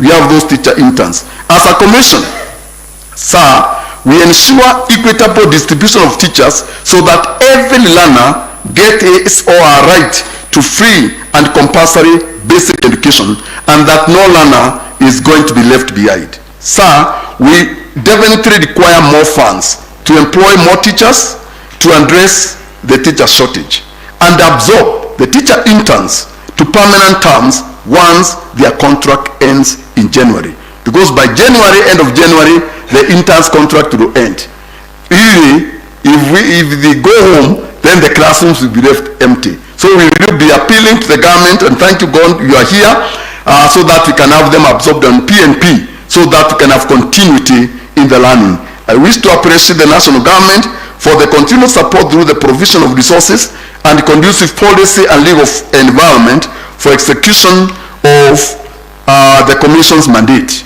we have those teacher interns. As a commission, sir, we ensure equitable distribution of teachers so that every learner gets his or her right to free and compulsory basic education, and that no learner is going to be left behind. Sir, we definitely require more funds to employ more teachers, to address the teacher shortage, and absorb the teacher interns to permanent terms once their contract ends in January. Because by January, end of January, the interns' contract will end. Really, if they go home, then the classrooms will be left empty. So we will be appealing to the government, and thank you God you are here, so that we can have them absorbed on PNP, so that we can have continuity in the learning. I wish to appreciate the national government for the continued support through the provision of resources and conducive policy and legal environment for execution of the Commission's mandate.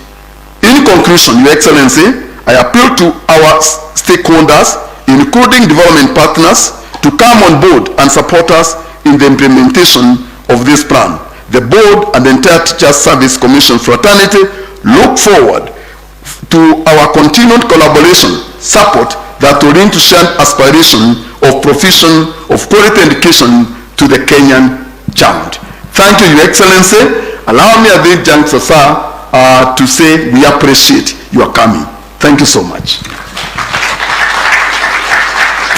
In conclusion, Your Excellency, I appeal to our stakeholders, including development partners, to come on board and support us in the implementation of this plan. The board and the entire Teachers Service Commission fraternity look forward to our continued collaboration, support that will lead to shared aspiration of provision of quality education to the Kenyan child. Thank you, Your Excellency. Allow me at this juncture, sir, to say we appreciate your coming. Thank you so much.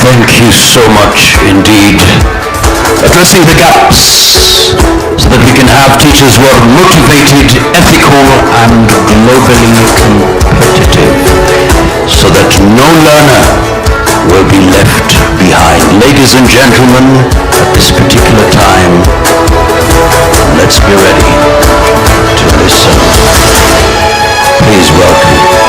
Thank you so much indeed. Addressing the gaps so that we can have teachers who are motivated, ethical, and globally competitive, so that no learner will be left behind. Ladies and gentlemen, at this particular time, let's be ready to listen. Please welcome.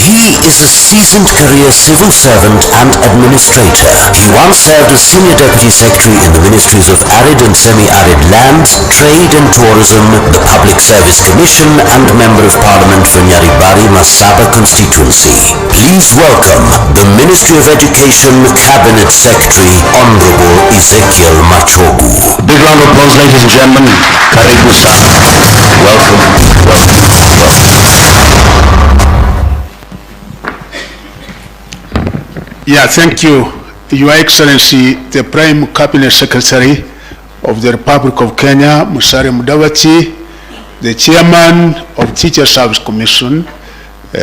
He is a seasoned career civil servant and administrator. He once served as Senior Deputy Secretary in the Ministries of Arid and Semi-Arid Lands, Trade and Tourism, the Public Service Commission, and Member of Parliament for Nyaribari Masaba constituency. Please welcome the Ministry of Education Cabinet Secretary, Honorable Ezekiel Machogu. Big round of applause, ladies and gentlemen. Karibu sana. Welcome, welcome, welcome. Yeah, thank you, Your Excellency, the Prime Cabinet Secretary of the Republic of Kenya, Musalia Mudavadi, the Chairman of Teacher Service Commission,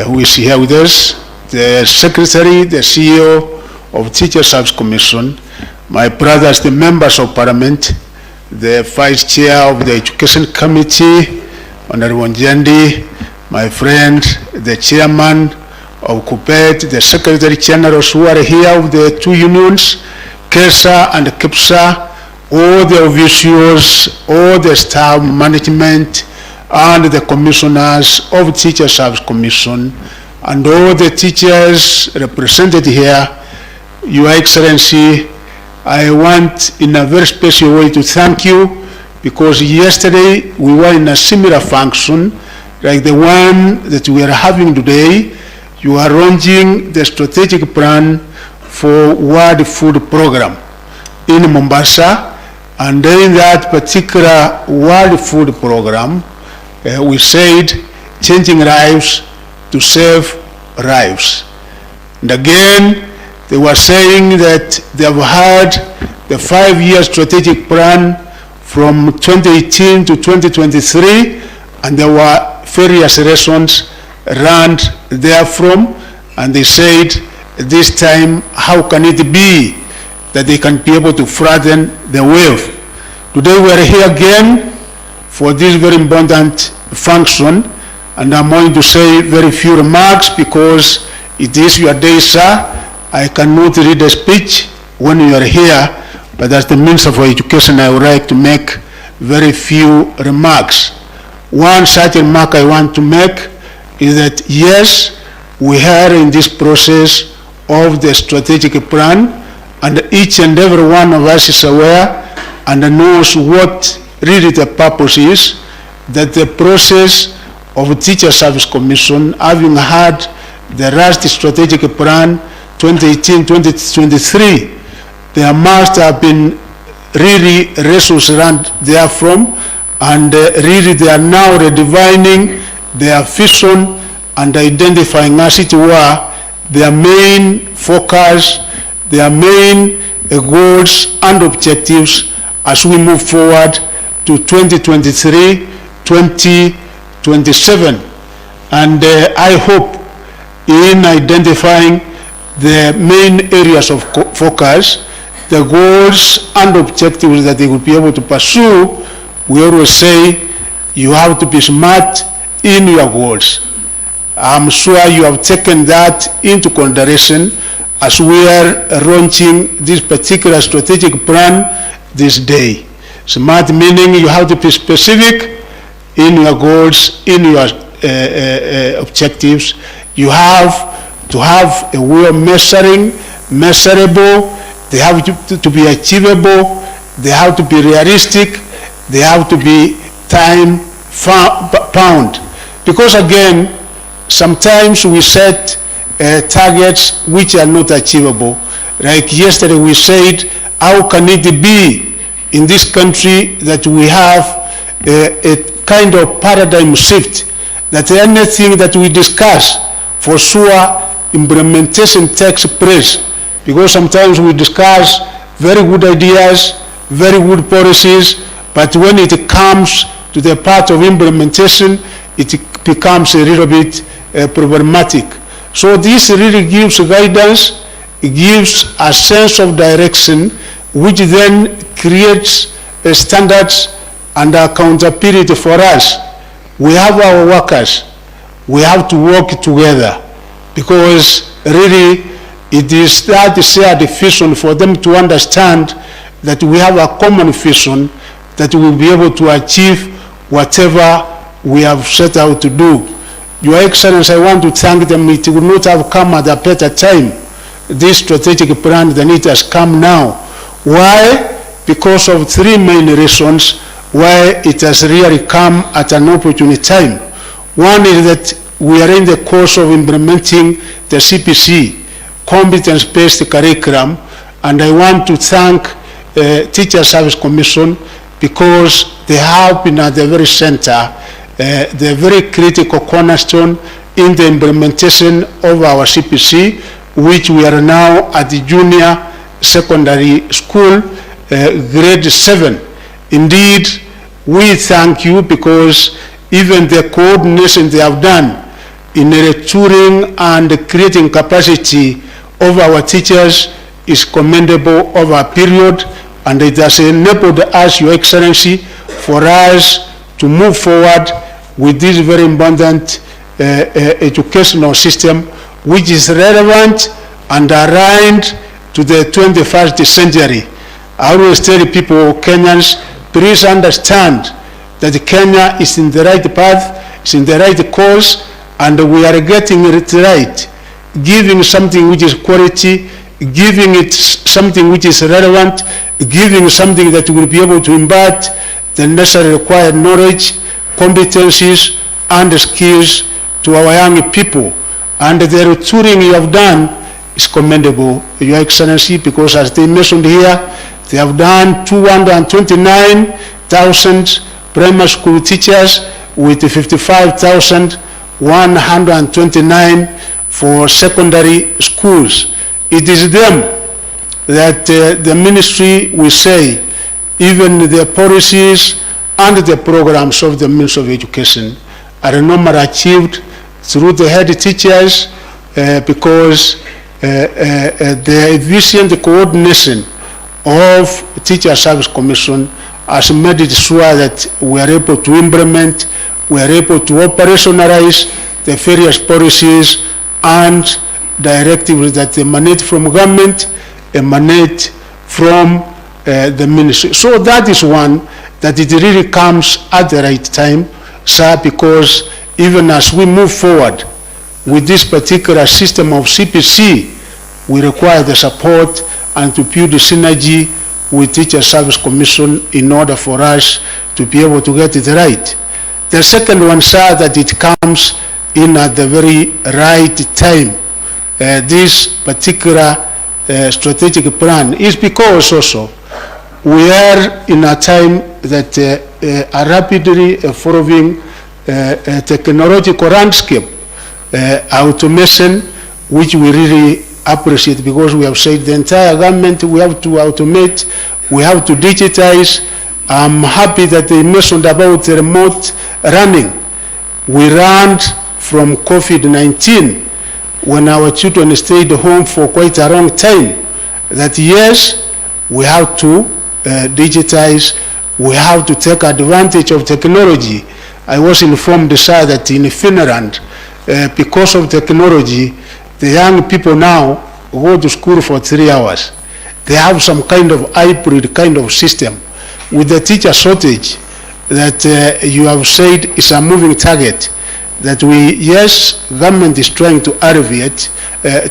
who is here with us, the Secretary, the CEO of Teacher Service Commission, my brothers, the members of Parliament, the Vice Chair of the Education Committee, Honorable Njendi, my friend, the Chairman of KUPPET, the Secretary Generals who are here of the two unions, KESA and KIPSA, all the officials, all the staff, management, and the commissioners of Teacher Service Commission, and all the teachers represented here. Your Excellency, I want in a very special way to thank you, because yesterday we were in a similar function like the one that we are having today. You are launching the strategic plan for World Food Program in Mombasa, and in that particular World Food Program, we said changing lives to save lives. And again, they were saying that they have had the 5-year strategic plan from 2018 to 2023, and there were various lessons learned therefrom, and they said this time, how can it be that they can be able to flatten the wave? Today we are here again for this very important function, and I'm going to say very few remarks because it is your day, sir. I cannot read a speech when you are here, but as the Minister for Education, I would like to make very few remarks. One such remark I want to make is that yes, we are in this process of the strategic plan, and each and every one of us is aware and knows what really the purpose is, that the process of Teacher Service Commission, having had the last strategic plan 2018-2023, there must have been really resources around therefrom, And really they are now redefining their vision and identifying, as it were, their main focus, their main goals and objectives as we move forward to 2023-2027. And I hope in identifying the main areas of focus, the goals and objectives that they will be able to pursue, we always say you have to be smart in your goals. I'm sure you have taken that into consideration as we are launching this particular strategic plan this day. Smart meaning you have to be specific in your goals, in your objectives. You have to have a way of measuring, measurable, they have to be achievable, they have to be realistic, they have to be time bound. Because again, sometimes we set targets which are not achievable. Like yesterday we said, how can it be in this country that we have a kind of paradigm shift, that anything that we discuss, for sure implementation takes place, because sometimes we discuss very good ideas, very good policies, but when it comes to the part of implementation, it becomes a little bit problematic. So this really gives guidance, it gives a sense of direction, which then creates standards and accountability for us. We have our workers, we have to work together, because really it is that shared vision for them to understand that we have a common vision that we will be able to achieve whatever we have set out to do. Your Excellency, I want to thank them. It would not have come at a better time, this strategic plan, than it has come now. Why? Because of three main reasons why it has really come at an opportune time. One is that we are in the course of implementing the CPC, competence-based curriculum, and I want to thank Teacher Service Commission, because they have been at the very center, the very critical cornerstone in the implementation of our CPC, which we are now at the junior secondary school, grade 7. Indeed, we thank you, because even the coordination they have done in retooling and creating capacity of our teachers is commendable over a period, and it has enabled us, Your Excellency, for us to move forward with this very abundant educational system, which is relevant and aligned to the 21st century. I always tell people, Kenyans, please understand that Kenya is in the right path, is in the right course, and we are getting it right, giving something which is quality, giving it something which is relevant, giving something that will be able to impart the necessary required knowledge, competencies, and skills to our young people. And the retooling you have done is commendable, Your Excellency, because as they mentioned here, they have done 229,000 primary school teachers with 55,129 for secondary schools. It is them that the ministry will say, even the policies and the programs of the Ministry of Education are normally achieved through the head teachers, because the efficient coordination of Teacher Service Commission has made it sure that we are able to implement, we are able to operationalize the various policies and directives that emanate from government, emanate from the ministry. So that is one, that it really comes at the right time, sir, because even as we move forward with this particular system of CPC, we require the support and to build the synergy with Teacher Service Commission in order for us to be able to get it right. The second one, sir, that it comes in at the very right time. This particular strategic plan is because also we are in a time that a rapidly evolving technological landscape, automation, which we really appreciate, because we have said the entire government, we have to automate, we have to digitize. I'm happy that they mentioned about the remote running. We ran from COVID-19 when our children stayed home for quite a long time, that yes, we have to digitize, we have to take advantage of technology. I was informed, sir, that in Finland, because of technology, the young people now go to school for 3 hours. They have some kind of hybrid kind of system. With the teacher shortage that you have said is a moving target, that we, yes, government is trying to alleviate,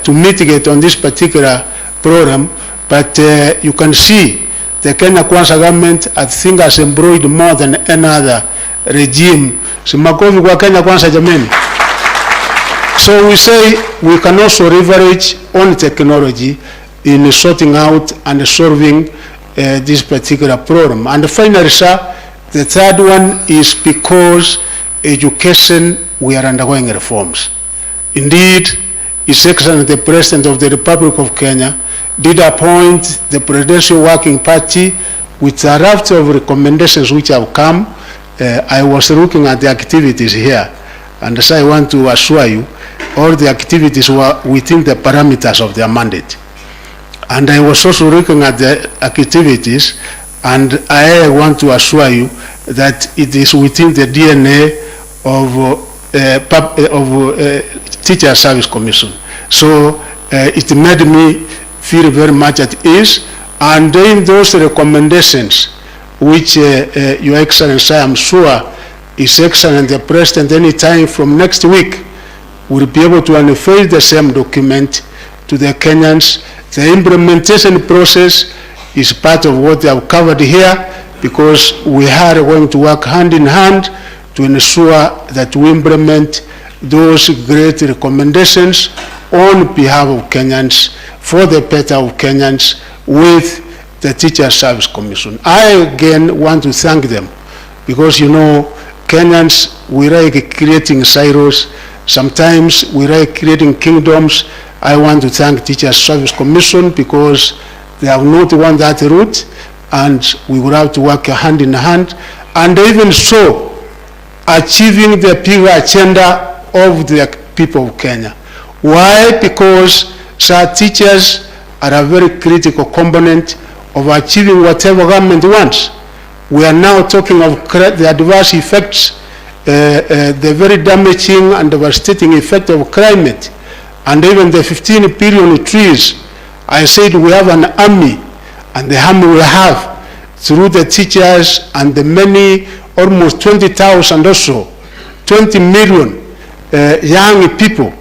to mitigate on this particular program, but you can see the Kenya Kwanza government, I think, has embroidered more than any other regime. So makofi kwa Kenya Kwanza jameni. So we say we can also leverage on technology in sorting out and solving this particular problem. And finally, sir, the third one is because education, we are undergoing reforms. Indeed, His Excellency the President of the Republic of Kenya did appoint the Presidential Working Party with a raft of recommendations which have come. I was looking at the activities here, and so I want to assure you, all the activities were within the parameters of their mandate. And I was also looking at the activities, and I want to assure you that it is within the DNA of Teacher Service Commission. So it made me feel very much at ease, and in those recommendations, which Your Excellency, I am sure His Excellency the President, any time from next week, will be able to unveil the same document to the Kenyans. The implementation process is part of what they have covered here, because we are going to work hand in hand to ensure that we implement those great recommendations on behalf of Kenyans, for the better of Kenyans, with the Teacher Service Commission. I again want to thank them, because you know, Kenyans, we like creating silos. Sometimes we like creating kingdoms. I want to thank Teacher Service Commission, because they have not gone that route, and we will have to work hand in hand, and even so, achieving the bigger agenda of the people of Kenya. Why? Because teachers are a very critical component of achieving whatever government wants. We are now talking of the adverse effects, the very damaging and devastating effect of climate, and even the 15 billion trees. I said we have an army, and the army we have through the teachers and the many, almost 20,000 or so, 20 million young people.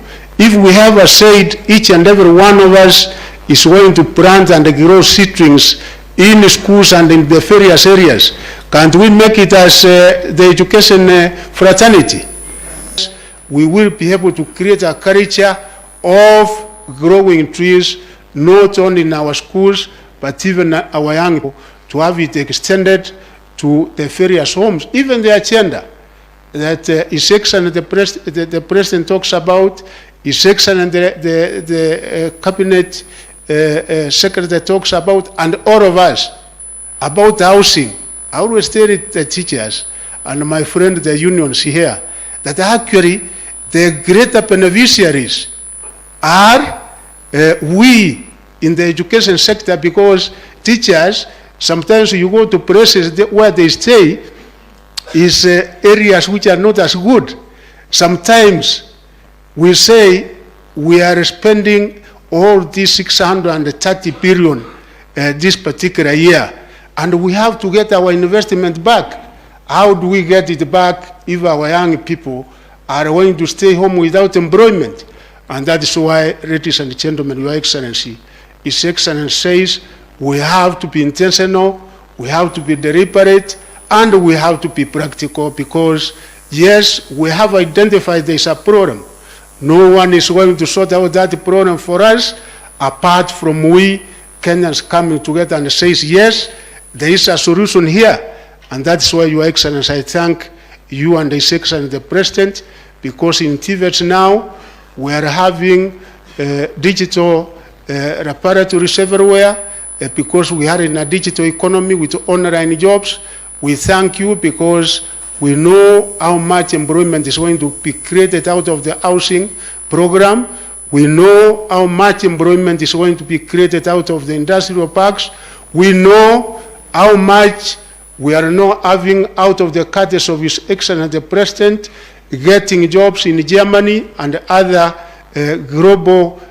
If we have said each and every one of us is going to plant and grow seedlings in schools and in the various areas, can't we make it as the education fraternity? We will be able to create a culture of growing trees, not only in our schools, but even our young people, to have it extended to the various homes. Even the agenda that His Excellency the President talks about, His Excellency the Cabinet Secretary talks about, and all of us, about housing. I always tell it the teachers and my friend the unions here, that actually the greater beneficiaries are we in the education sector, because teachers, sometimes you go to places where they stay is areas which are not as good. Sometimes we say we are spending all these 630 billion this particular year, and we have to get our investment back. How do we get it back if our young people are going to stay home without employment? And that is why, ladies and gentlemen, Your Excellency, His Excellency says we have to be intentional, we have to be deliberate, and we have to be practical, because yes, we have identified there is a problem. No one is going to sort out that problem for us apart from we Kenyans coming together and says, yes, there is a solution here. And that's why, Your Excellency, I thank you and His Excellency the President, because in TVET now we are having digital laboratories everywhere, because we are in a digital economy with online jobs. We thank you because we know how much employment is going to be created out of the housing program. We know how much employment is going to be created out of the industrial parks. We know how much we are now having out of the courtesy of His Excellency the President, getting jobs in Germany and other global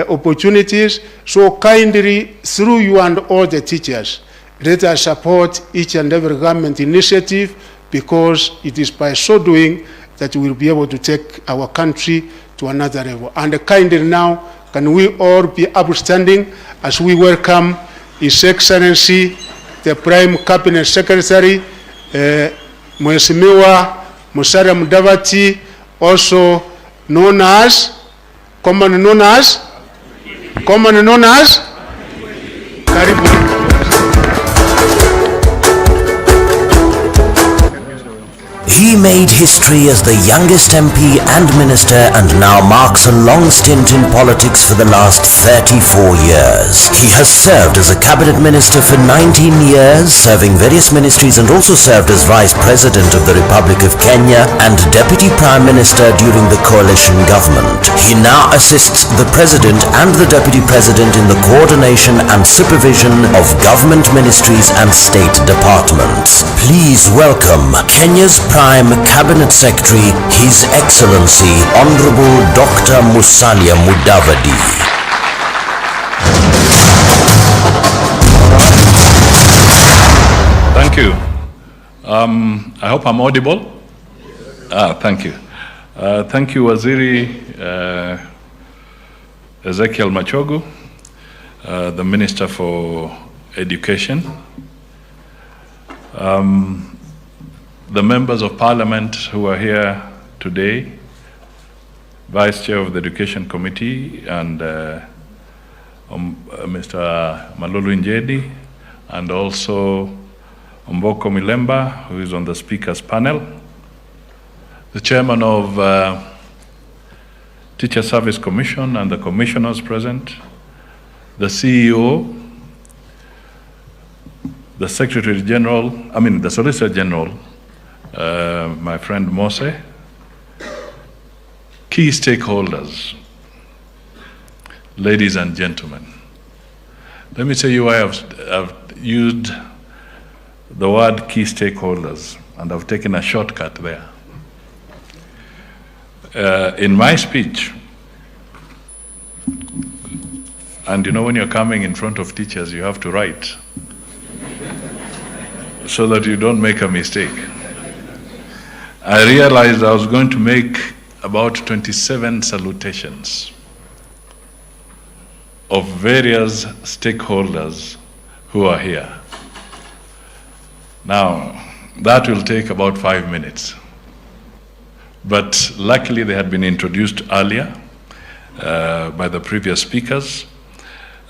opportunities. So kindly, through you and all the teachers, let us support each and every government initiative, because it is by so doing that we will be able to take our country to another level. And kindly now, can we all be upstanding as we welcome His Excellency the Prime Cabinet Secretary, Mheshimiwa Musalia Mudavadi, also known as, commonly known as, Karibu. He made history as the youngest MP and minister, and now marks a long stint in politics for the last 34 years. He has served as a cabinet minister for 19 years, serving various ministries, and also served as vice president of the Republic of Kenya and deputy prime minister during the coalition government. He now assists the president and the deputy president in the coordination and supervision of government ministries and state departments. Please welcome Kenya's Prime Cabinet Secretary, His Excellency Honorable Dr. Musalia Mudavadi. Thank you. I hope I'm audible. Thank you. Thank you, Waziri Ezekiel Machogu, the Minister for Education. The members of Parliament who are here today, Vice Chair of the Education Committee, and Mr. Malulu Njedi, and also Omboko Milemba, who is on the Speaker's panel, the Chairman of Teacher Service Commission and the Commissioners present, the CEO, the Secretary General, the Solicitor General, my friend Mose, key stakeholders, ladies and gentlemen. Let me tell you why I've used the word key stakeholders, and I've taken a shortcut there. In my speech, and you know when you're coming in front of teachers, you have to write so that you don't make a mistake. I realized I was going to make about 27 salutations of various stakeholders who are here. Now, that will take about 5 minutes. But luckily they had been introduced earlier by the previous speakers.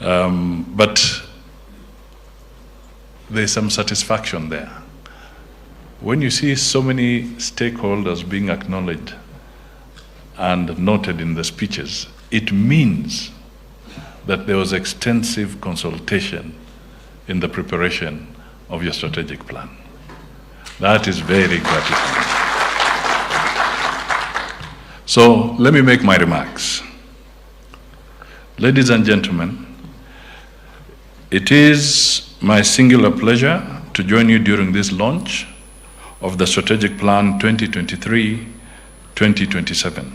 But there's some satisfaction there. When you see so many stakeholders being acknowledged and noted in the speeches, it means that there was extensive consultation in the preparation of your strategic plan. That is very gratifying. So let me make my remarks. Ladies and gentlemen, it is my singular pleasure to join you during this launch of the Strategic Plan 2023-2027.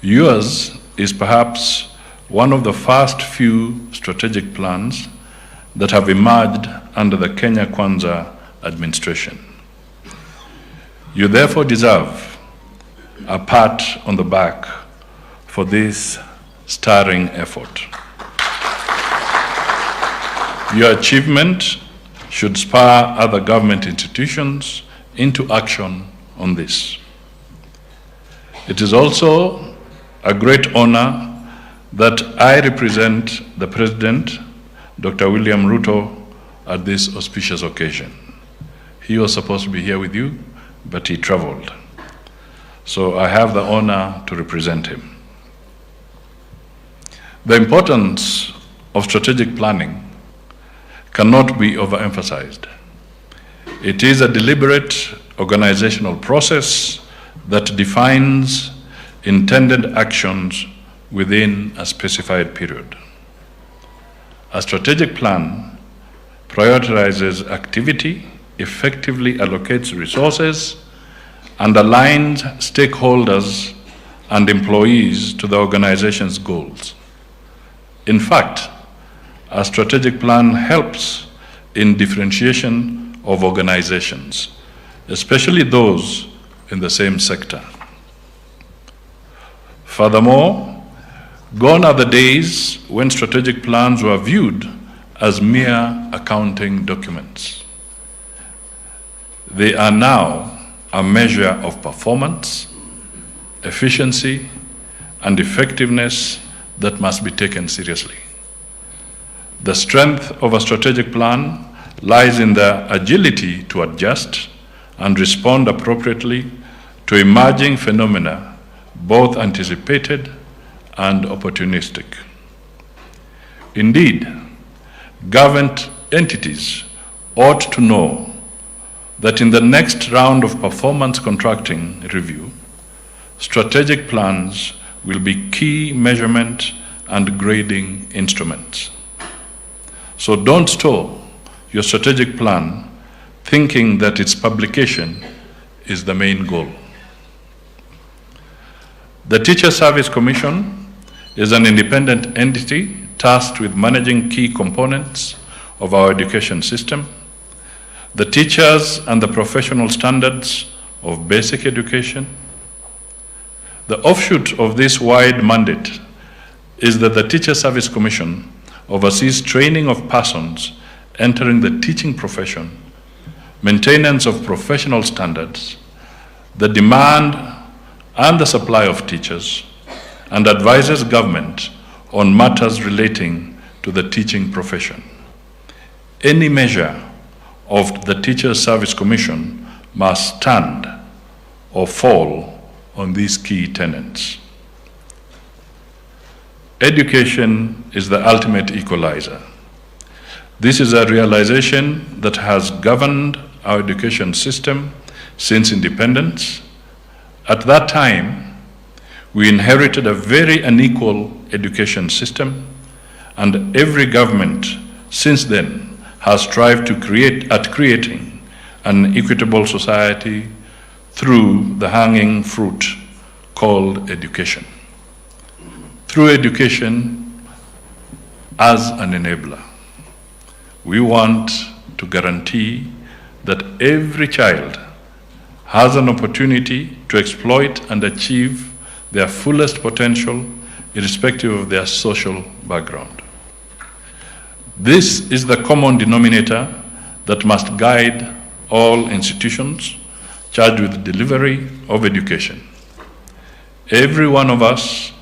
Yours is perhaps one of the first few strategic plans that have emerged under the Kenya Kwanza administration. You therefore deserve a pat on the back for this stirring effort. Your achievement should spur other government institutions into action on this. It is also a great honor that I represent the President, Dr. William Ruto, at this auspicious occasion. He was supposed to be here with you, but he traveled. So I have the honor to represent him. The importance of strategic planning cannot be overemphasized. It is a deliberate organizational process that defines intended actions within a specified period. A strategic plan prioritizes activity, effectively allocates resources, and aligns stakeholders and employees to the organization's goals. In fact, a strategic plan helps in differentiation of organizations, especially those in the same sector. Furthermore, gone are the days when strategic plans were viewed as mere accounting documents. They are now a measure of performance, efficiency, and effectiveness that must be taken seriously. The strength of a strategic plan lies in the agility to adjust and respond appropriately to emerging phenomena, both anticipated and opportunistic. Indeed, government entities ought to know that in the next round of performance contracting review, strategic plans will be key measurement and grading instruments. So don't store your strategic plan thinking that its publication is the main goal. The Teacher Service Commission is an independent entity tasked with managing key components of our education system, the teachers and the professional standards of basic education. The offshoot of this wide mandate is that the Teacher Service Commission oversees training of persons entering the teaching profession, maintenance of professional standards, the demand and the supply of teachers, and advises government on matters relating to the teaching profession. Any measure of the Teacher Service Commission must stand or fall on these key tenets. Education is the ultimate equalizer. This is a realization that has governed our education system since independence. At that time, we inherited a very unequal education system, and every government since then has strived to creating an equitable society through the hanging fruit called education. Through education as an enabler, we want to guarantee that every child has an opportunity to exploit and achieve their fullest potential irrespective of their social background. This is the common denominator that must guide all institutions charged with the delivery of education. Every one of us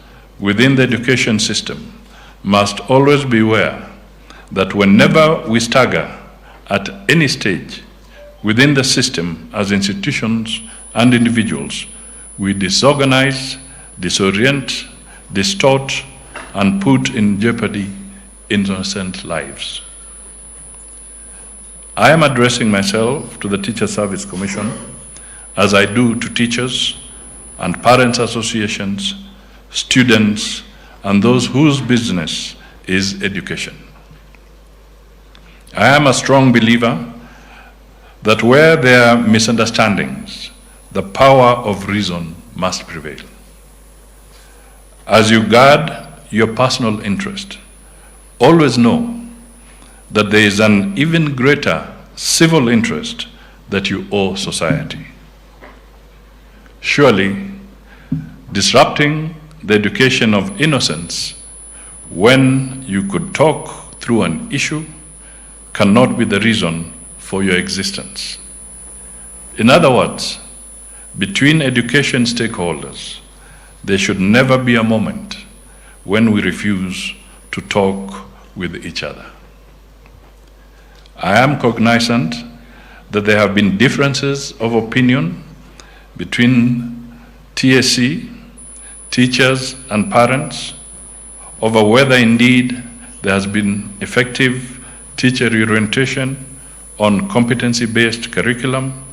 within the education system must always be aware that whenever we stagger at any stage within the system as institutions and individuals, we disorganize, disorient, distort, and put in jeopardy innocent lives. I am addressing myself to the Teacher Service Commission as I do to teachers and parents associations, students, and those whose business is education. I am a strong believer that where there are misunderstandings, the power of reason must prevail. As you guard your personal interest, always know that there is an even greater civil interest that you owe society. Surely, disrupting the education of innocence when you could talk through an issue cannot be the reason for your existence. In other words, between education stakeholders, there should never be a moment when we refuse to talk with each other. I am cognizant that there have been differences of opinion between TSC, teachers and parents over whether indeed there has been effective teacher reorientation on competency-based curriculum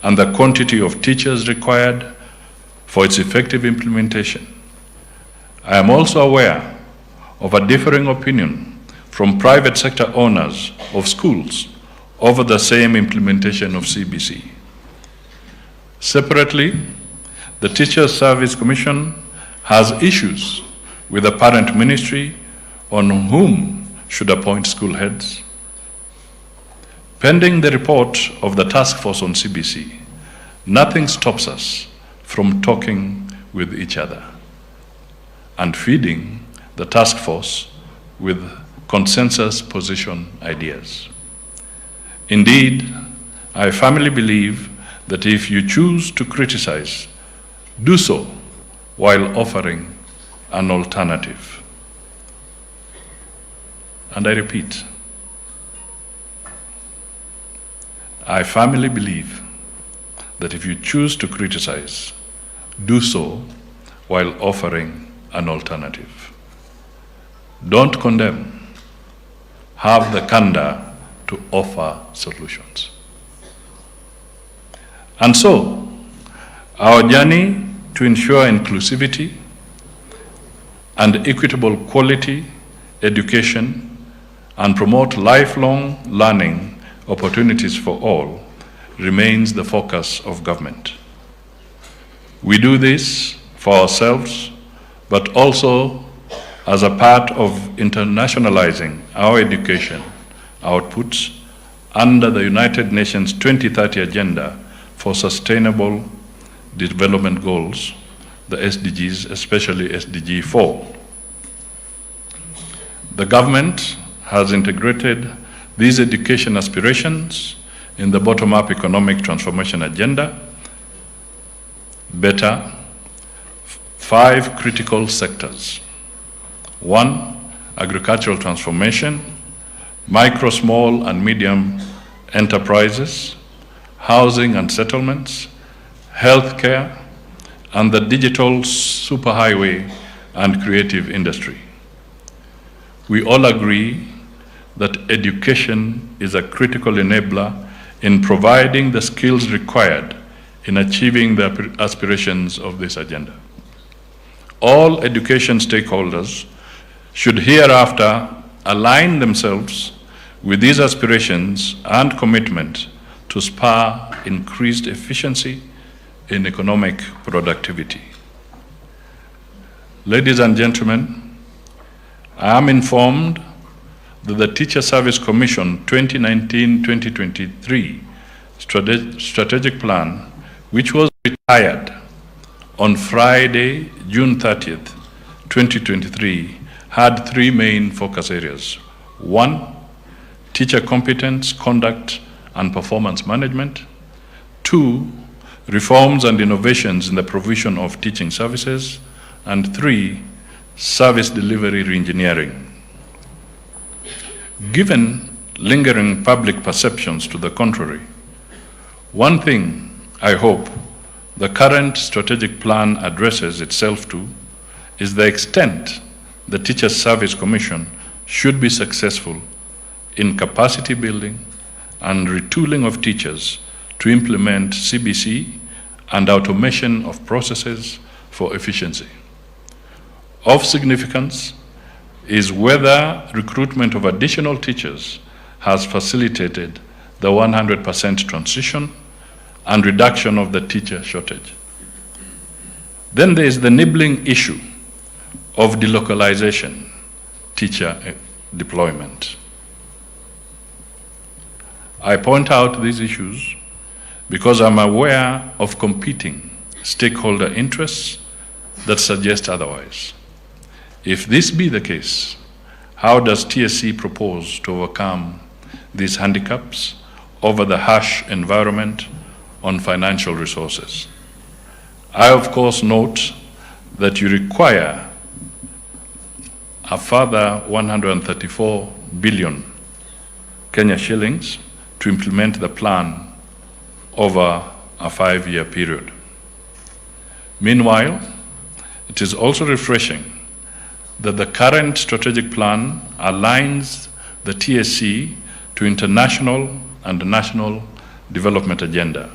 and the quantity of teachers required for its effective implementation. I am also aware of a differing opinion from private sector owners of schools over the same implementation of CBC. Separately, the Teachers Service Commission has issues with the parent ministry on whom should appoint school heads. Pending the report of the task force on CBC, nothing stops us from talking with each other and feeding the task force with consensus position ideas. Indeed, I firmly believe that if you choose to criticize, do so while offering an alternative. And I repeat, I firmly believe that if you choose to criticize, do so while offering an alternative. Don't condemn, have the candor to offer solutions. And so, our journey to ensure inclusivity and equitable quality education and promote lifelong learning opportunities for all remains the focus of government. We do this for ourselves, but also as a part of internationalizing our education outputs under the United Nations 2030 Agenda for Sustainable Development Goals, the SDGs, especially SDG 4. The government has integrated these education aspirations in the bottom-up economic transformation agenda, better 5 critical sectors. 1, agricultural transformation, micro, small, and medium enterprises, housing and settlements, healthcare, and the digital superhighway and creative industry. We all agree that education is a critical enabler in providing the skills required in achieving the aspirations of this agenda. All education stakeholders should hereafter align themselves with these aspirations and commitment to spur increased efficiency in economic productivity. Ladies and gentlemen, I am informed that the Teacher Service Commission 2019-2023 strategic plan, which was retired on Friday, June 30th, 2023, had 3 main focus areas. 1, teacher competence, conduct, and performance management. 2, reforms and innovations in the provision of teaching services. And 3, service delivery reengineering. Given lingering public perceptions to the contrary, one thing I hope the current strategic plan addresses itself to is the extent the Teachers Service Commission should be successful in capacity building and retooling of teachers to implement CBC and automation of processes for efficiency. Of significance is whether recruitment of additional teachers has facilitated the 100% transition and reduction of the teacher shortage. Then there is the nibbling issue of delocalization, teacher deployment. I point out these issues because I'm aware of competing stakeholder interests that suggest otherwise. If this be the case, how does TSC propose to overcome these handicaps over the harsh environment on financial resources? I, of course, note that you require a further 134 billion Kenya shillings to implement the plan over a 5-year period. Meanwhile, it is also refreshing that the current strategic plan aligns the TSC to international and national development agenda,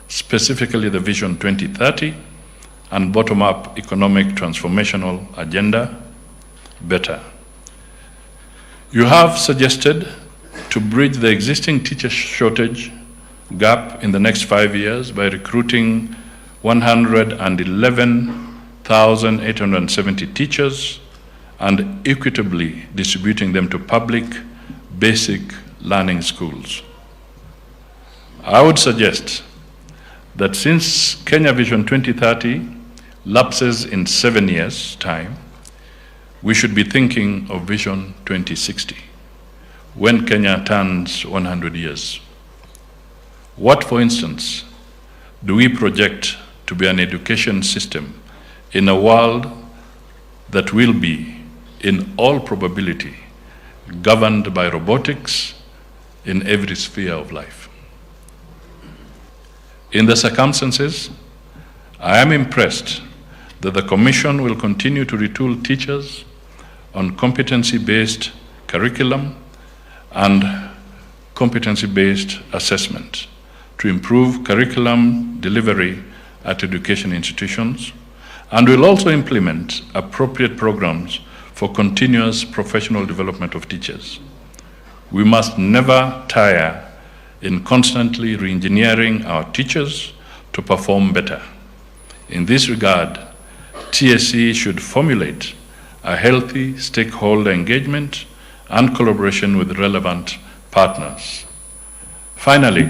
specifically the Vision 2030 and bottom-up economic transformational agenda, better. You have suggested to bridge the existing teacher shortage gap in the next 5 years by recruiting 111,870 teachers and equitably distributing them to public basic learning schools. I would suggest that since Kenya Vision 2030 lapses in 7 years' time, we should be thinking of Vision 2060, when Kenya turns 100 years. What, for instance, do we project to be an education system in a world that will be, in all probability, governed by robotics in every sphere of life? In the circumstances, I am impressed that the Commission will continue to retool teachers on competency-based curriculum and competency-based assessment to improve curriculum delivery at education institutions, and will also implement appropriate programs for continuous professional development of teachers. We must never tire in constantly re-engineering our teachers to perform better. In this regard, TSC should formulate a healthy stakeholder engagement and collaboration with relevant partners. Finally,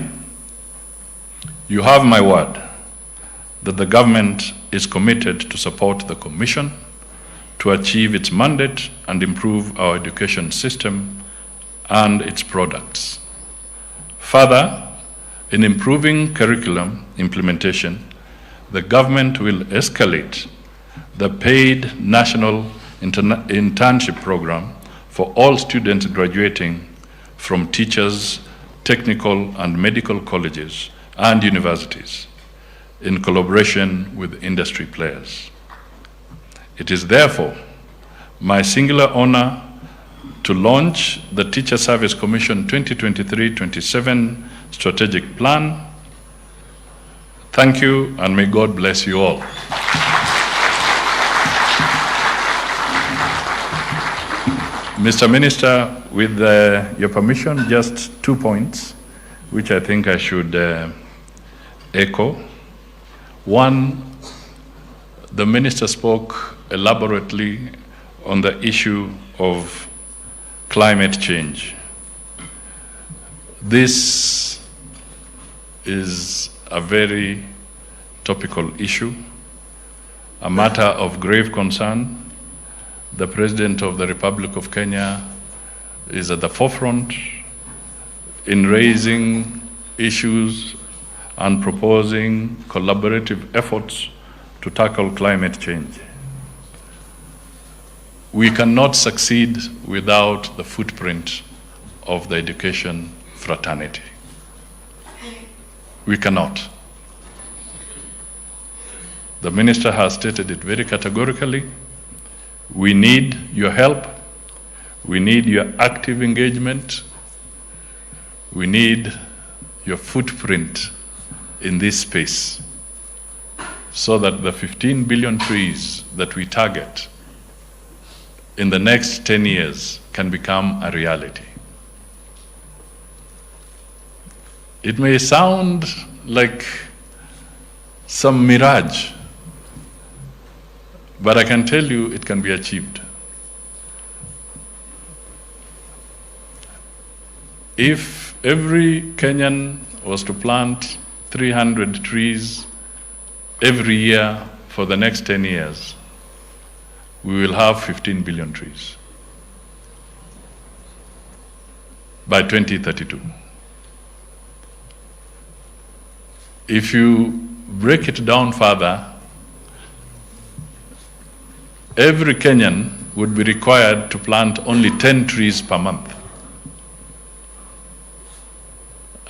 you have my word that the government is committed to support the Commission to achieve its mandate and improve our education system and its products. Further, in improving curriculum implementation, the government will escalate the paid national internship program for all students graduating from teachers, technical and medical colleges and universities in collaboration with industry players. It is therefore my singular honor to launch the Teacher Service Commission 2023-27 strategic plan. Thank you, and may God bless you all. Mr. Minister, with your permission, just 2 points, which I think I should echo. One, the Minister spoke elaborately on the issue of climate change. This is a very topical issue, a matter of grave concern. The President of the Republic of Kenya is at the forefront in raising issues and proposing collaborative efforts to tackle climate change. We cannot succeed without the footprint of the education fraternity. We cannot. The Minister has stated it very categorically. We need your help. We need your active engagement. We need your footprint in this space so that the 15 billion trees that we target in the next 10 years can become a reality. It may sound like some mirage, but I can tell you it can be achieved. If every Kenyan was to plant 300 trees every year for the next 10 years, we will have 15 billion trees by 2032. If you break it down further, every Kenyan would be required to plant only 10 trees per month.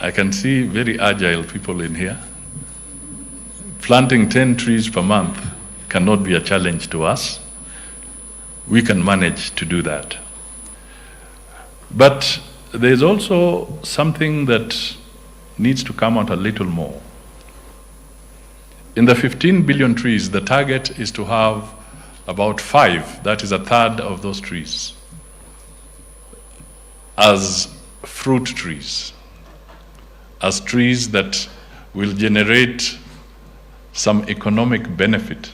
I can see very agile people in here. Planting 10 trees per month cannot be a challenge to us. We can manage to do that. But there's also something that needs to come out a little more. In the 15 billion trees, the target is to have about 5, that is a third of those trees, as fruit trees, as trees that will generate some economic benefit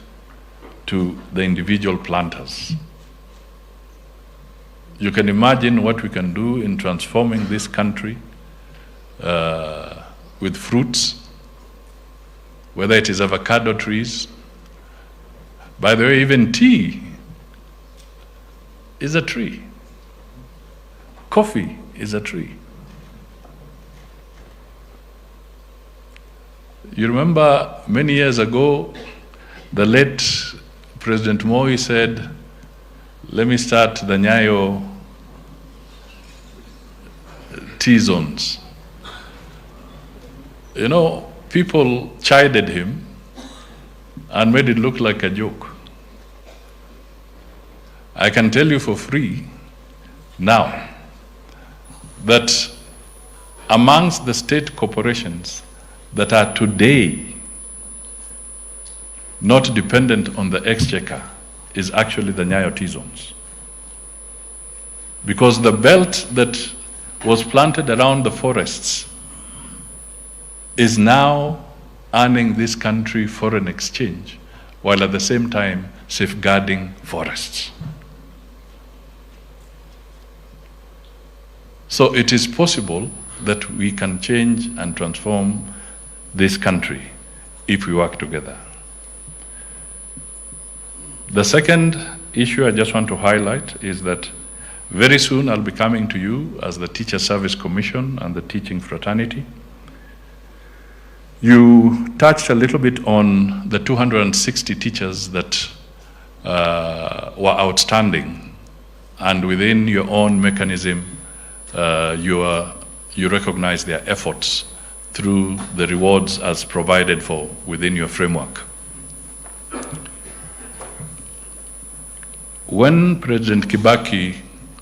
to the individual planters. You can imagine what we can do in transforming this country with fruits, whether it is avocado trees. By the way, even tea is a tree. Coffee is a tree. You remember many years ago, the late President Moi said, let me start the Nyayo tea zones. You know, people chided him and made it look like a joke. I can tell you for free now that amongst the state corporations that are today not dependent on the exchequer is actually the Nyayo tea zones. Because the belt that was planted around the forests is now earning this country foreign exchange, while at the same time safeguarding forests. So it is possible that we can change and transform this country if we work together. The second issue I just want to highlight is that very soon I'll be coming to you as the Teacher Service Commission and the teaching fraternity. You touched a little bit on the 260 teachers that were outstanding, and within your own mechanism, you recognize their efforts through the rewards as provided for within your framework. When President Kibaki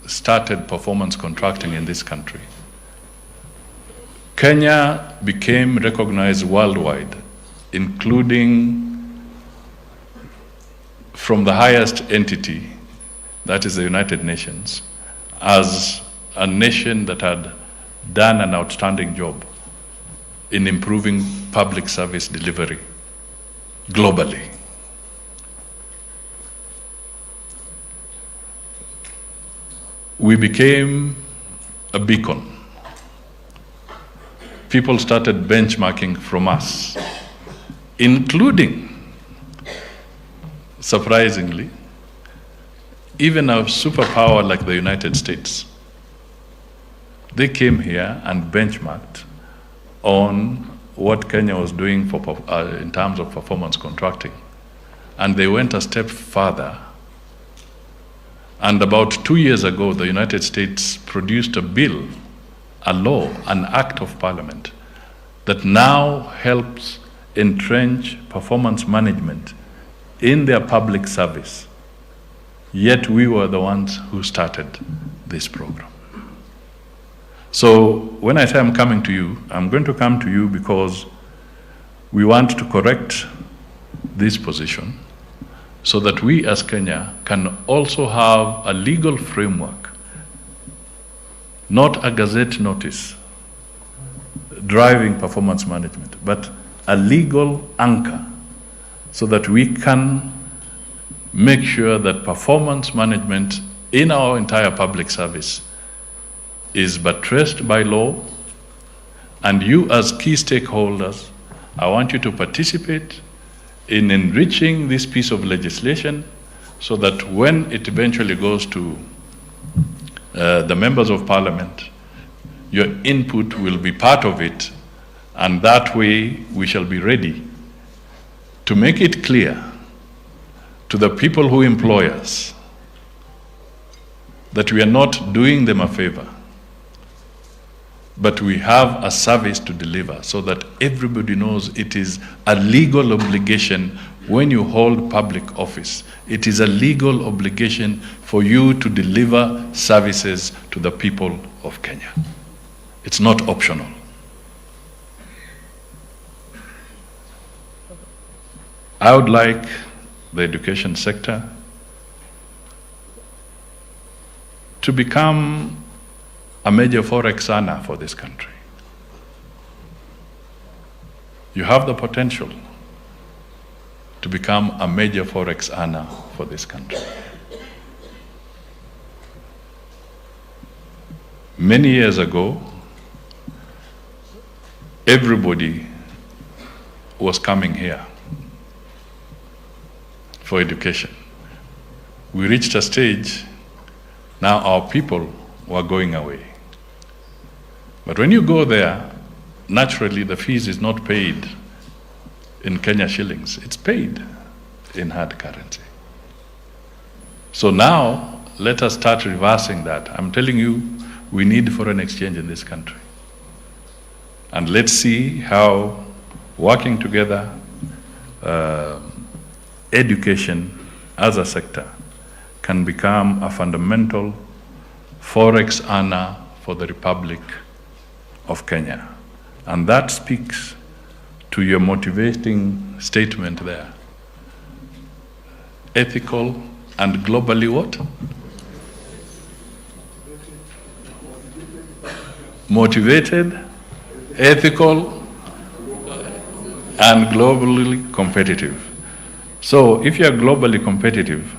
started performance contracting in this country, Kenya became recognized worldwide, including from the highest entity, that is the United Nations, as a nation that had done an outstanding job in improving public service delivery globally. We became a beacon. People started benchmarking from us, including, surprisingly, even a superpower like the United States. They came here and benchmarked on what Kenya was doing for, in terms of performance contracting. And they went a step further. And about 2 years ago, the United States produced a bill, a law, an act of parliament that now helps entrench performance management in their public service. Yet we were the ones who started this program. So when I say I'm coming to you, I'm going to come to you because we want to correct this position so that we as Kenya can also have a legal framework, not a gazette notice driving performance management, but a legal anchor so that we can make sure that performance management in our entire public service is buttressed by law. And you as key stakeholders, I want you to participate in enriching this piece of legislation so that when it eventually goes to the members of parliament, your input will be part of it, and that way we shall be ready to make it clear to the people who employ us that we are not doing them a favor, but we have a service to deliver so that everybody knows it is a legal obligation when you hold public office. It is a legal obligation for you to deliver services to the people of Kenya. It's not optional. I would like the education sector to become a major forex earner for this country. You have the potential to become a major forex earner for this country. Many years ago, everybody was coming here for education. We reached a stage, now our people were going away. But when you go there, naturally the fees is not paid in Kenya shillings, it's paid in hard currency. So now, let us start reversing that. I'm telling you, we need foreign exchange in this country. And let's see how working together, education as a sector can become a fundamental forex earner for the Republic of Kenya. And that speaks to your motivating statement there. Ethical and globally what? Motivated, ethical, and globally competitive. So if you are globally competitive,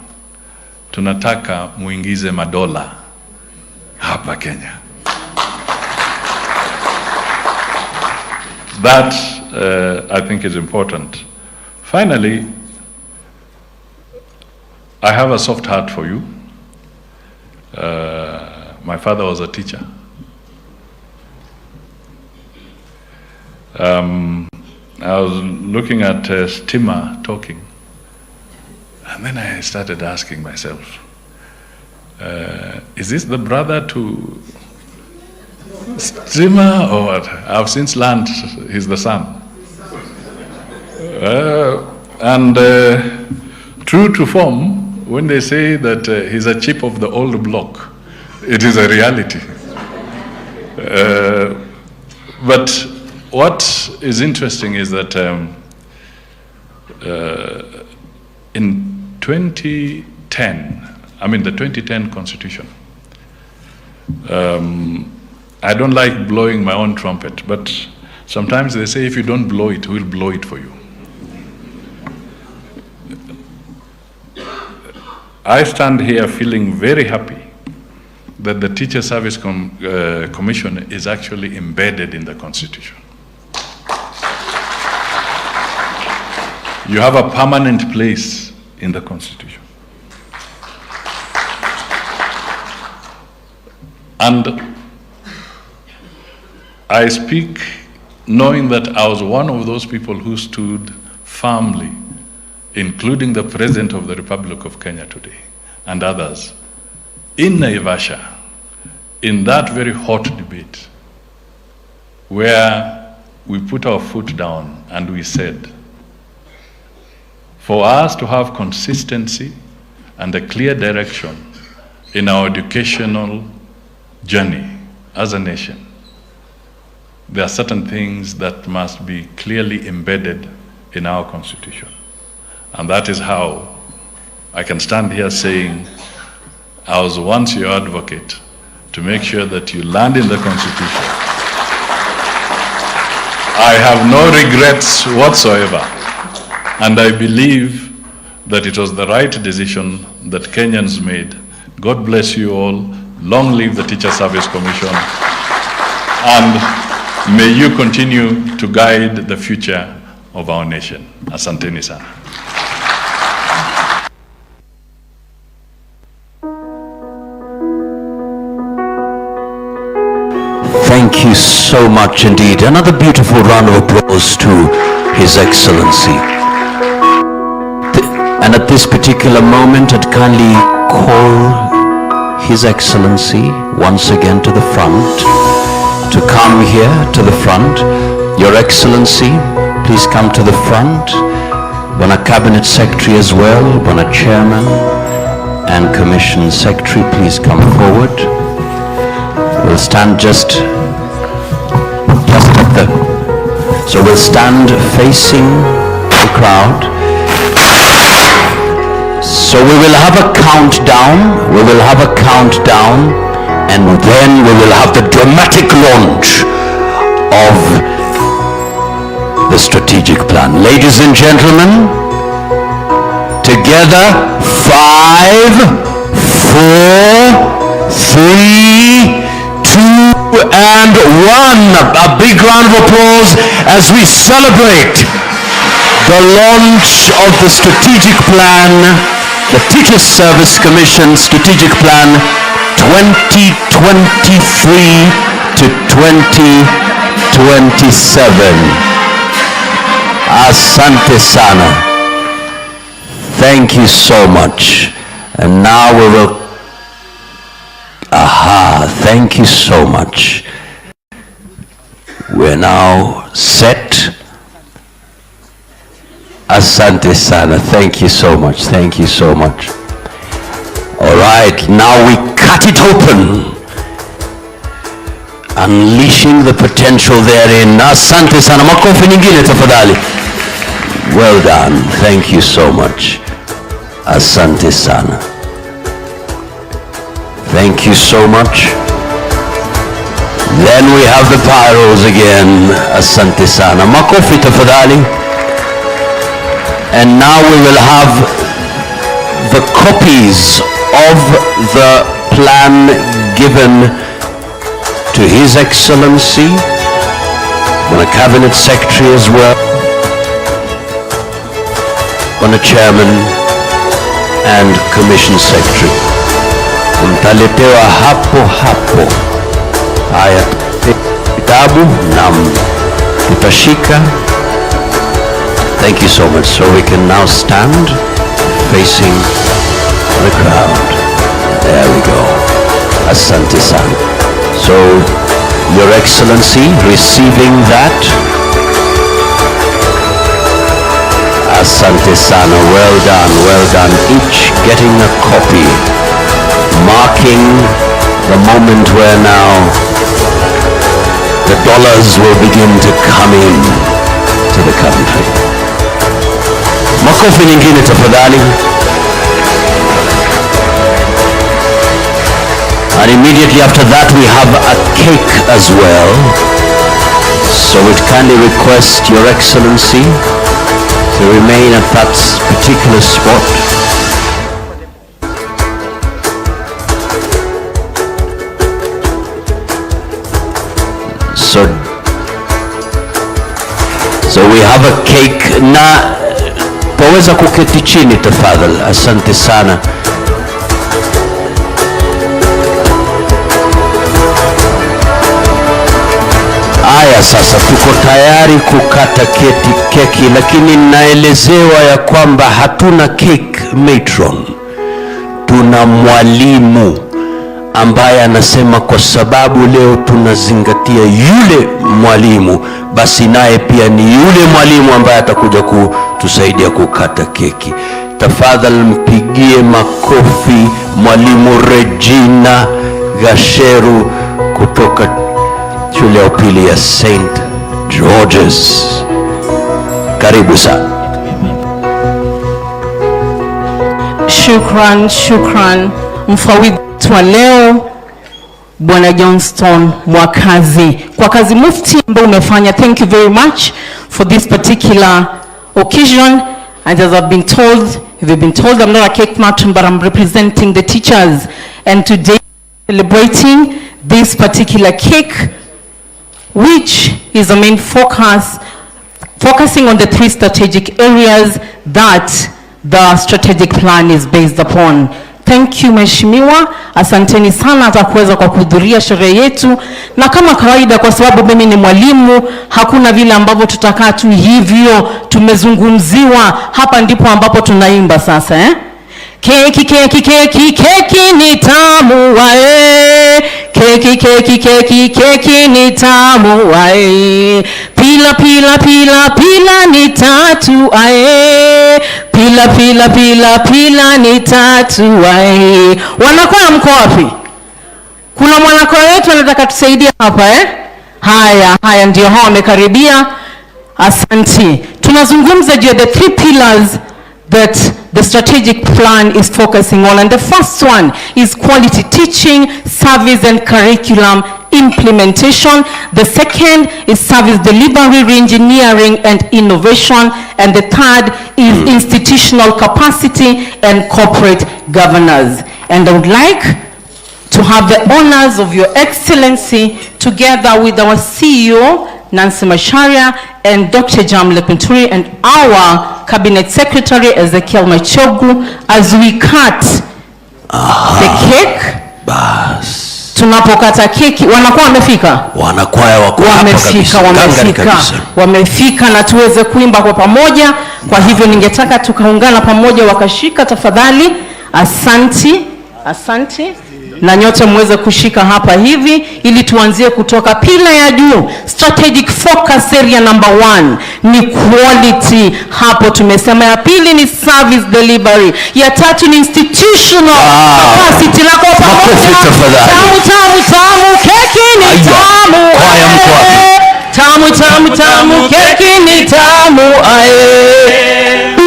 tunataka muingize madola hapa Kenya. That I think is important. Finally, I have a soft heart for you. My father was a teacher. I was looking at Stima talking, and then I started asking myself, is this the brother to Stima or what? I've since learned he's the son. And true to form, when they say that he's a chip of the old block, it is a reality. But what is interesting is that in 2010, I mean the 2010 Constitution, I don't like blowing my own trumpet, but sometimes they say if you don't blow it, we'll blow it for you. I stand here feeling very happy that the Teacher Service Commission is actually embedded in the Constitution. You have a permanent place in the Constitution. And I speak knowing that I was one of those people who stood firmly, including the President of the Republic of Kenya today and others, in Naivasha, in that very hot debate, where we put our foot down and we said, for us to have consistency and a clear direction in our educational journey as a nation, there are certain things that must be clearly embedded in our Constitution. And that is how I can stand here saying, I was once your advocate to make sure that you land in the Constitution. I have no regrets whatsoever. And I believe that it was the right decision that Kenyans made. God bless you all. Long live the Teacher Service Commission. And may you continue to guide the future of our nation. Asanteni sana. Thank you so much indeed. Another beautiful round of applause to His Excellency. And at this particular moment, I'd kindly call His Excellency once again to the front. to come here to the front. Your Excellency, please come to the front. Bwana Cabinet Secretary as well, Bwana Chairman and Commission Secretary, please come forward. We'll stand just at the... So we'll stand facing the crowd. So we will have a countdown. We will have a countdown, and then we will have the dramatic launch of the strategic plan. Ladies and gentlemen, together, 5, 4, 3, 2, and 1. A big round of applause as we celebrate the launch of the strategic plan, the Teachers Service Commission Strategic Plan 2023 to 2027. Asante sana. Thank you so much. And now we will... thank you so much. We're now set. Asante sana. Thank you so much. Thank you so much. All right, now we cut it open, unleashing the potential therein. Asante sana. Makofi nyingine tafadhali. Well done. Thank you so much. Asante sana. Thank you so much. Then we have the pyros again. Asante sana. Makofi tafadhali. And now we will have the copies of the plan given to His Excellency, the Cabinet Secretary as well, the Chairman and Commission Secretary. Mtaletewa hapo hapo. Haya, kitabu na tutashika. Thank you so much. So we can now stand facing the crowd. There we go. Asante sana. So, Your Excellency, receiving that. Asante sana. Well done, well done. Each getting a copy, marking the moment where now the dollars will begin to come in to the country. Makofi nyingine tafadhali. And immediately after that we have a cake as well. So we'd kindly request Your Excellency to remain at that particular spot. So we have a cake. Na waweza kuketi chini tafadhali. Asante sana. Aya, sasa tuko tayari kukata keki, lakini naelezewa ya kwamba hatuna cake matron. Tuna mwalimu ambaye anasema kwa sababu leo tunazingatia yule mwalimu, basi naye pia ni yule mwalimu ambaye atakuja kutusaidia kukata keki. Tafadhali mpigie makofi Mwalimu Regina Gasheru kutoka shule ya upili ya St. George's. Karibu sana. Shukran mfawidhi wa leo Bwana Johnston Mwakazi kwa kazi mufti ambayo umefanya. Thank you very much for this particular occasion. And as you've been told, I'm not a cake matron, but I'm representing the teachers. And today celebrating this particular cake, which is the main focusing on the 3 strategic areas that the strategic plan is based upon. Thank you Mheshimiwa, asanteni sana hata kuweza kwa kuhudhuria sherehe yetu. Na kama kawaida, kwa sababu mimi ni mwalimu, hakuna vile ambavyo tutakaa tu hivyo tumezungumziwa. Hapa ndipo ambapo tunaimba sasa, Keki, keki, keki, keki ni tamu wae. Keki, keki, keki, keki ni tamu ae. Pila, pila, pila, pila ni tatu ae. Pila, pila, pila, pila ni tatu ae. Wanakwaya mko wapi? Kuna mwanakwaya wetu anataka tusaidia hapa Haya ndio hao wamekaribia. Asante. Tunazungumza juu ya the 3 pillars that the strategic plan is focusing on, and the first one is quality teaching, service and curriculum implementation. The second is service delivery, re-engineering and innovation, and the third is institutional capacity and corporate governance. And I would like to have the honors of Your Excellency, together with our CEO Nancy Macharia and Dr. Jamle Kunturi and our Cabinet Secretary Ezekiel Machogu, as we cut the cake. Tunapokata keki, wanakuwa wamefika? Wanakwaya wako wamefika na tuweze kuimba kwa pamoja. Kwa hivyo ningetaka tukaungana pamoja, wakashika tafadhali. Asante. Na nyote muweze kushika hapa hivi ili tuanzie kutoka pila ya juu. Strategic focus area number 1 ni quality. Hapo tumesema. Ya pili ni service delivery. Ya tatu ni institutional capacity. La kwa pamoja. Tamu keki ni tamu. Tamu keki ni tamu ae.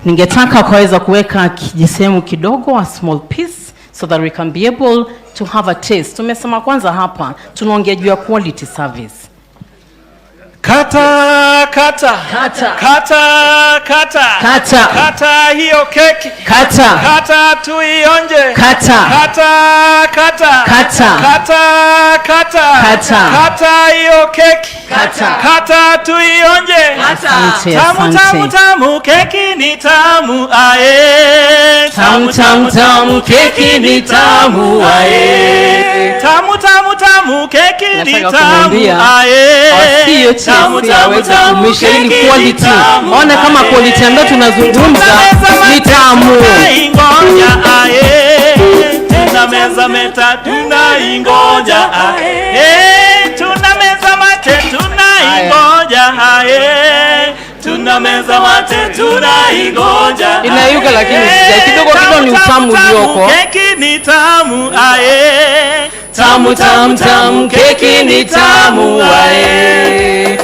Ningetaka kaweza kuweka kijisehemu kidogo, a small piece, so that we can be able to have a taste. Tumesema kwanza hapa tunaongea juu ya quality service. Kata hiyo keki. Kata tuionje. Kata hiyo keki. Kata tuionje. Tamu keki ni tamu ae. Tamu keki ni tamu ae. Tamu keki ni tamu ae. Tamu ili quality. Ona kama quality ambayo tunazungumza ni tamu. Ingoja ae. Tuna meza meta tunaingoja ae. Tuna meza mate tunaingoja ae. Tuna meza mate tunaingoja. Inayuka lakini kidogo ni utamu ulioko. Keki ni tamu ae. Tamu keki ni tamu ae.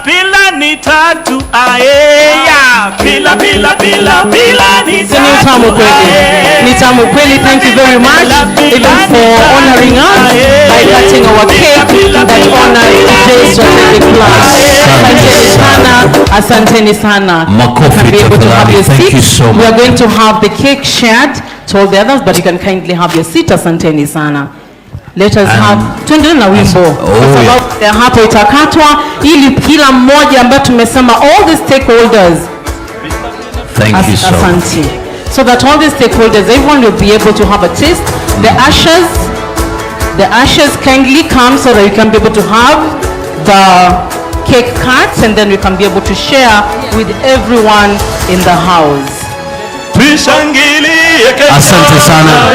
Pila ni tatu ae. Pila ni tamu ae. Ni tamu kweli. Thank you very much even for honoring us by cutting our cake that honors today's strategic plan. Asanteni sana. Thank you so much. We are going to have the cake shared to all the others, but you can kindly have your seat. Asanteni sana. Let us have tuendelee na wimbo hapo itakatwa ili kila mmoja ambaye tumesema all the stakeholders. Thank you so much. So that all the stakeholders, everyone will be able to have a taste. The ashes kindly come so that you can be able to have the cake cuts, and then we can be able to share with everyone in the house. Asante sana.